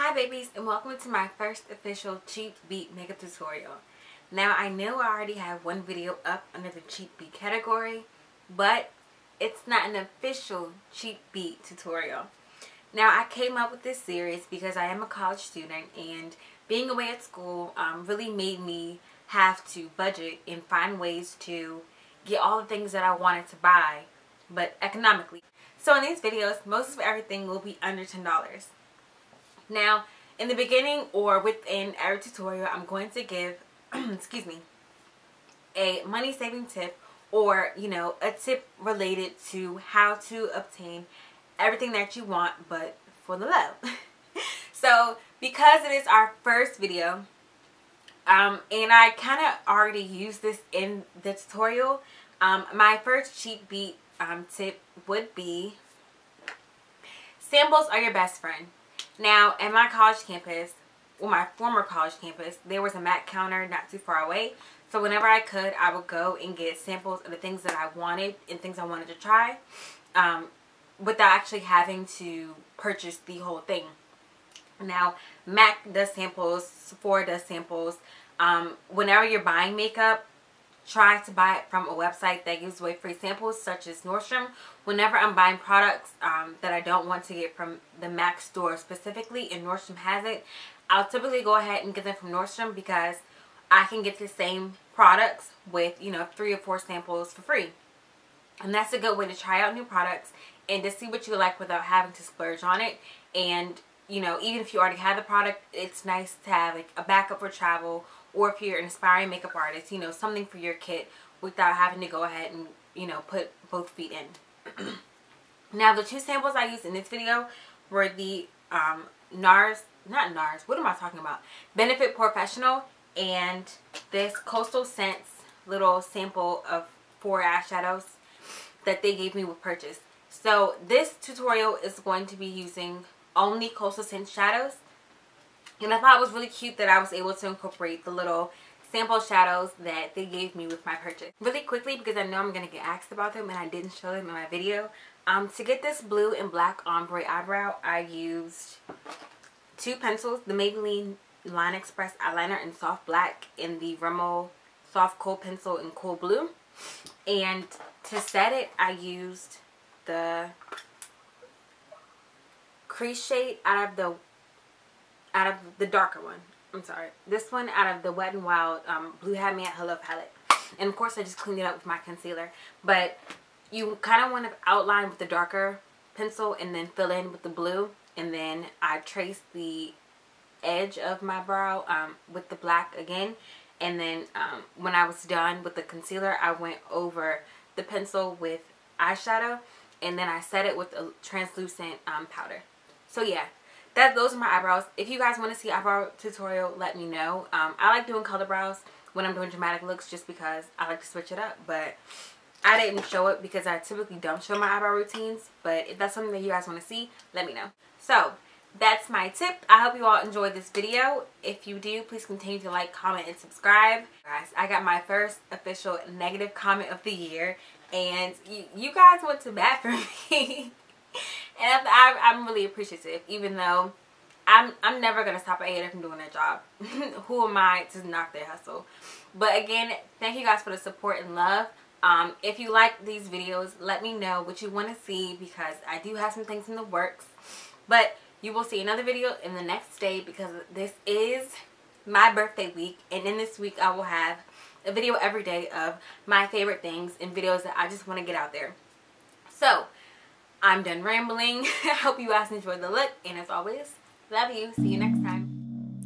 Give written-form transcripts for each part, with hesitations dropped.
Hi babies, and welcome to my first official cheap beat makeup tutorial. Now I know I already have one video up under the cheap beat category, but it's not an official cheap beat tutorial. Now I came up with this series because I am a college student, and being away at school really made me have to budget and find ways to get all the things that I wanted to buy, but economically. So in these videos, most of everything will be under $10. Now, in the beginning or within every tutorial, I'm going to give, excuse me, a money saving tip or, a tip related to how to obtain everything that you want, but for the love. So, because it is our first video, and I kind of already used this in the tutorial, my first cheap beat tip would be samples are your best friend. Now, at my college campus, well, my former college campus, there was a MAC counter not too far away. So whenever I could, I would go and get samples of the things that I wanted and things I wanted to try, without actually having to purchase the whole thing. Now, MAC does samples, Sephora does samples. Whenever you're buying makeup, try to buy it from a website that gives away free samples, such as Nordstrom. Whenever I'm buying products that I don't want to get from the MAC store specifically, and Nordstrom has it, I'll typically go ahead and get them from Nordstrom because I can get the same products with, 3 or 4 samples for free. And that's a good way to try out new products and to see what you like without having to splurge on it. And, even if you already have the product, it's nice to have like a backup for travel, or if you're an aspiring makeup artist, something for your kit without having to go ahead and, put both feet in. Now, the 2 samples I used in this video were the Benefit Professional and this Coastal Scents little sample of 4 eyeshadows that they gave me with purchase. So this tutorial is going to be using only Coastal Scents shadows. And I thought it was really cute that I was able to incorporate the little sample shadows that they gave me with my purchase. Really quickly, because I know I'm going to get asked about them and I didn't show them in my video. To get this blue and black ombre eyebrow, I used 2 pencils. The Maybelline Line Express eyeliner in soft black and the Rimmel soft kohl pencil in kohl blue. And to set it, I used the crease shade out of the darker one. I'm sorry. This one out of the Wet n Wild Blue Hat Matte Hello palette. And of course I just cleaned it up with my concealer. But you kind of want to outline with the darker pencil and then fill in with the blue. And then I traced the edge of my brow with the black again. And then when I was done with the concealer, I went over the pencil with eyeshadow. And then I set it with a translucent powder. So yeah. Those are my eyebrows. If you guys want to see eyebrow tutorial, let me know. I like doing color brows when I'm doing dramatic looks just because I like to switch it up. But I didn't show it because I typically don't show my eyebrow routines. But if that's something that you guys want to see, let me know. So that's my tip. I hope you all enjoyed this video. If you do, please continue to like, comment, and subscribe. Guys, I got my first official negative comment of the year. And you guys went to bat for me. And I'm really appreciative, even though I'm never going to stop a hater from doing their job. Who am I to knock their hustle? But again, thank you guys for the support and love. If you like these videos, let me know what you want to see, because I do have some things in the works. But you will see another video in the next day, because this is my birthday week. And in this week, I will have a video every day of my favorite things and videos that I just want to get out there. So I'm done rambling. I hope you guys enjoyed the look, and as always, love you. See you next time.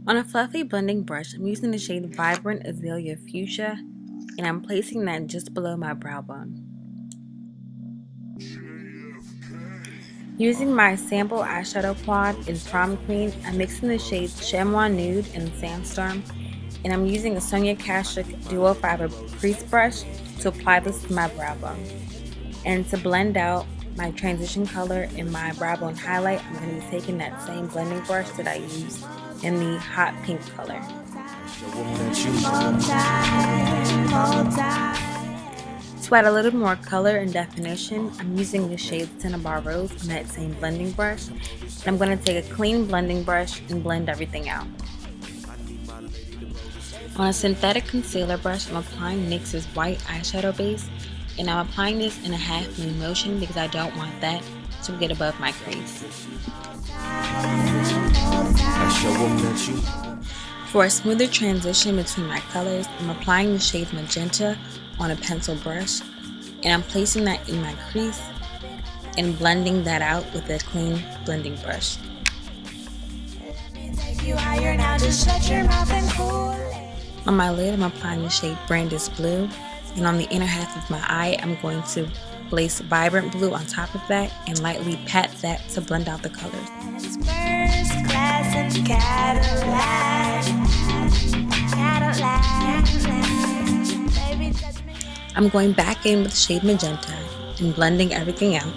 On a fluffy blending brush, I'm using the shade Vibrant Azalea Fuchsia, and I'm placing that just below my brow bone. Using my sample eyeshadow quad in Prom Queen, I'm mixing the shades Chamois Nude and Sandstorm, and I'm using a Sonia Kashuk Duo Fiber Crease Brush to apply this to my brow bone. And to blend out my transition color in my brow bone highlight, I'm going to be taking that same blending brush that I used in the hot pink color. To add a little more color and definition, I'm using the shade Cinnabar Rose on that same blending brush. And I'm going to take a clean blending brush and blend everything out. On a synthetic concealer brush, I'm applying NYX's white eyeshadow base, and I'm applying this in a half moon motion because I don't want that to get above my crease. For a smoother transition between my colors, I'm applying the shade Magenta on a pencil brush, and I'm placing that in my crease and blending that out with a clean blending brush. On my lid, I'm applying the shade Brandis Blue, and on the inner half of my eye, I'm going to place Vibrant Blue on top of that and lightly pat that to blend out the colors. I'm going back in with the shade Magenta and blending everything out.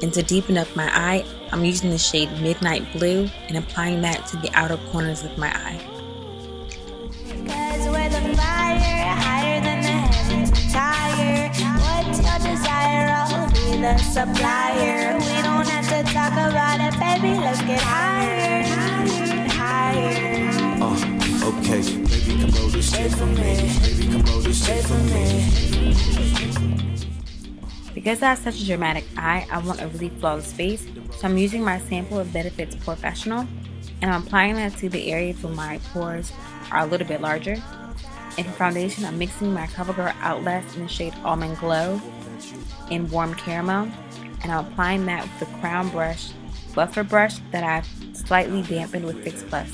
And to deepen up my eye, I'm using the shade Midnight Blue and applying that to the outer corners of my eye. Supplier, we don't have to talk about it, baby. Let's get higher, higher. Okay, baby, come roll this shit for me. Baby, come roll this shit for me. Because I have such a dramatic eye, I want a really flawless face, so I'm using my sample of Benefit's Professional, and I'm applying that to the areas where my pores are a little bit larger. And for foundation, I'm mixing my CoverGirl Outlast in the shade Almond Glow in Warm Caramel, and I'm applying that with the crown brush, buffer brush that I've slightly dampened with Fix Plus.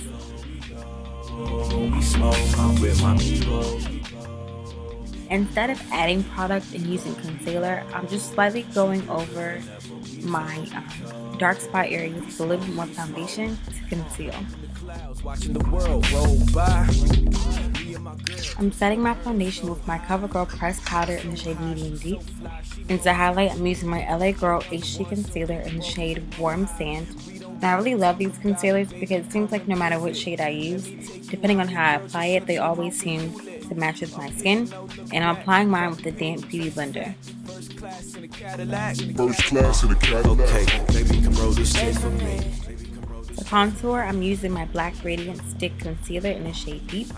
Instead of adding product and using concealer, I'm just slightly going over my dark spot areas with a little bit more foundation to conceal. I'm setting my foundation with my CoverGirl Pressed Powder in the shade Medium Deep. And to highlight, I'm using my LA Girl HD Concealer in the shade Warm Sand. And I really love these concealers because it seems like no matter what shade I use, depending on how I apply it, they always seem to match with my skin. And I'm applying mine with the damp beauty blender. First class in a Cadillac. Okay, maybe you can roll this shit for me. For contour, I'm using my Black Radiant Stick Concealer in the shade Deep.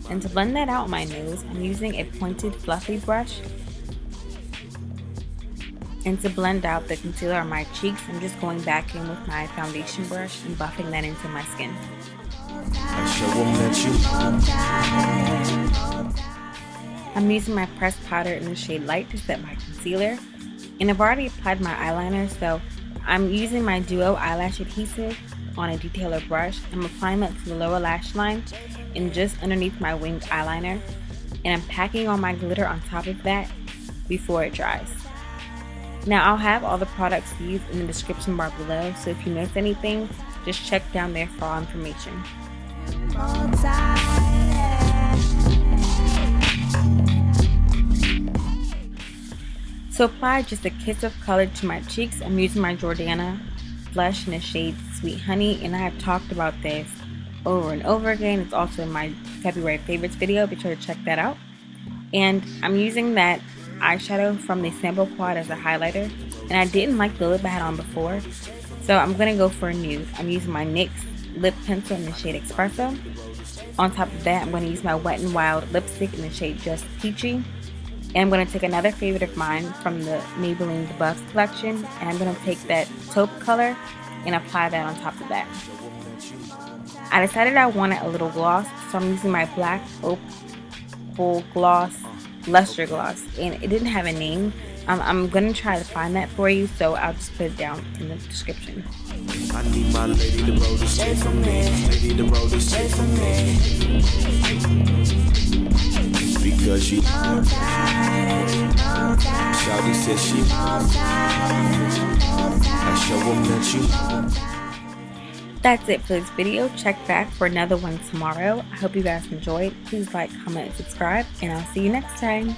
And to blend that out on my nose, I'm using a pointed fluffy brush. And to blend out the concealer on my cheeks, I'm just going back in with my foundation brush and buffing that into my skin. I'm using my pressed powder in the shade Light to set my concealer. And I've already applied my eyeliner, so I'm using my Duo eyelash adhesive on a detailer brush. I'm applying that to the lower lash line and just underneath my winged eyeliner. And I'm packing on my glitter on top of that before it dries. Now I'll have all the products used in the description bar below, so if you miss anything, just check down there for all information. To apply just a kiss of color to my cheeks, I'm using my Jordana blush in the shade Sweet Honey, and I have talked about this over and over again. It's also in my February favorites video, be sure to check that out. And I'm using that eyeshadow from the sample quad as a highlighter, and I didn't like the lip I had on before, so I'm gonna go for a nude. I'm using my NYX lip pencil in the shade Espresso. On top of that, I'm going to use my Wet n Wild lipstick in the shade Just Peachy, and I'm going to take another favorite of mine from the Maybelline The Buffs collection, and I'm going to take that taupe color and apply that on top of that. I decided I wanted a little gloss, so I'm using my Black Opal Gloss Luster Gloss, and it didn't have a name. I'm going to try to find that for you, so I'll just put it down in the description. I need my lady to roll this shit for me. Lady to roll this shit for me. Because she Shawty said she I show them that you. That's it for this video. Check back for another one tomorrow. I hope you guys enjoyed. Please like, comment, and subscribe, and I'll see you next time.